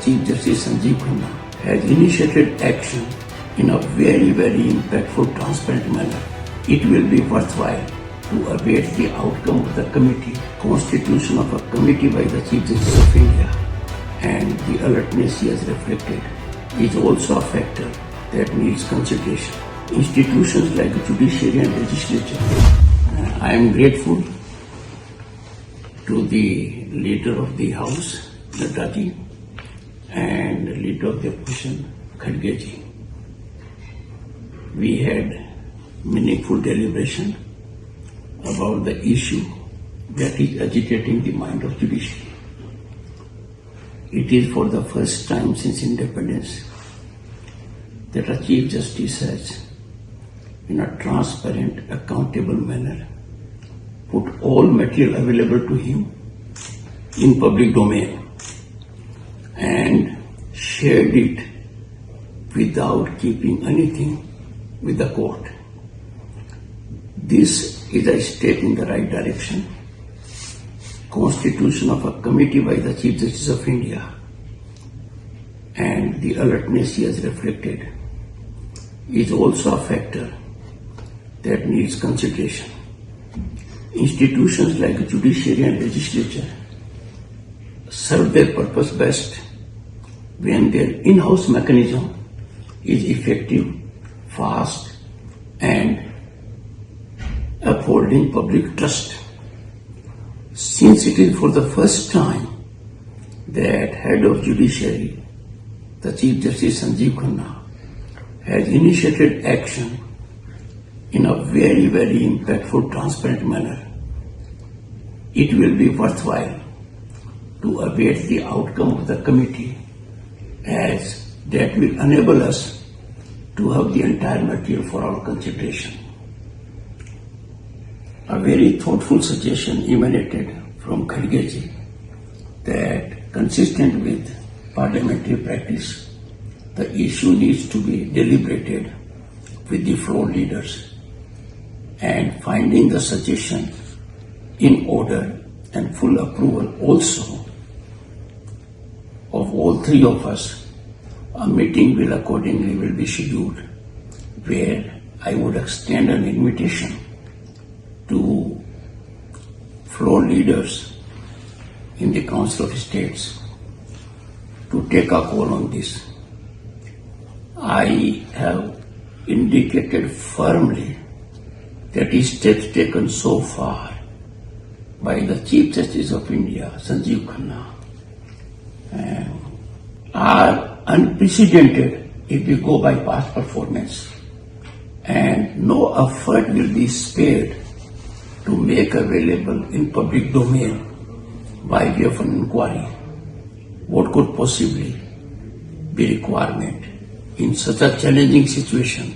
Chief Justice Sanjeev Khanna has initiated action in a very, very impactful, transparent manner. It will be worthwhile to await the outcome of the committee, constitution of a committee by the Chief Justice of India, and the alertness he has reflected is also a factor that needs consideration. Institutions like the judiciary and legislature, I am grateful to the leader of the House, Nadda ji, and the leader of the opposition, Kharge ji. We had meaningful deliberation about the issue that is agitating the mind of judiciary. It is for the first time since independence that a Chief Justice has, in a transparent, accountable manner, put all material available to him in public domain and shared it without keeping anything with the court. This is a step in the right direction. Constitution of a committee by the Chief Justice of India and the alertness he has reflected is also a factor that needs consideration. Institutions like the judiciary and legislature serve their purpose best when their in-house mechanism is effective, fast, and upholding public trust. Since it is for the first time that head of judiciary, the Chief Justice Sanjeev Khanna, has initiated action in a very, very impactful, transparent manner, it will be worthwhile to await the outcome of the committee, as that will enable us to have the entire material for our consideration. A very thoughtful suggestion emanated from Kharge ji that, consistent with parliamentary practice, the issue needs to be deliberated with the floor leaders, and finding the suggestion in order and full approval also of all three of us, a meeting will accordingly be scheduled, where I would extend an invitation to floor leaders in the Council of States to take a call on this. I have indicated firmly that the steps taken so far by the Chief Justice of India, Sanjeev Khanna, are unprecedented if we go by past performance, and no effort will be spared to make available in public domain by way of an inquiry what could possibly be requirement in such a challenging situation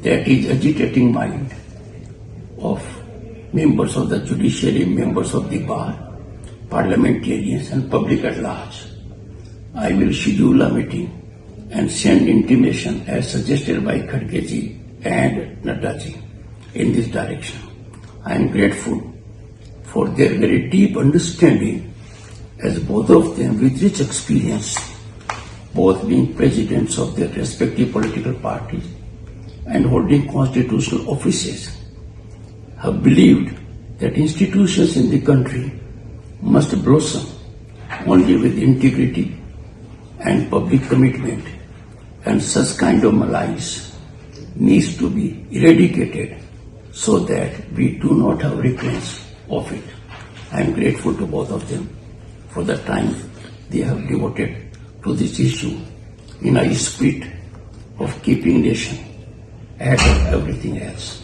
that is agitating mind of members of the judiciary, members of the bar, parliamentarians and public at large. I will schedule a meeting and send intimation as suggested by Kharge ji and Nadda ji in this direction. I am grateful for their very deep understanding, as both of them with rich experience, both being presidents of their respective political parties and holding constitutional offices, have believed that institutions in the country must blossom only with integrity and public commitment, and such kind of malaise needs to be eradicated so that we do not have recurrence of it. I am grateful to both of them for the time they have devoted to this issue in a spirit of keeping nation ahead of everything else.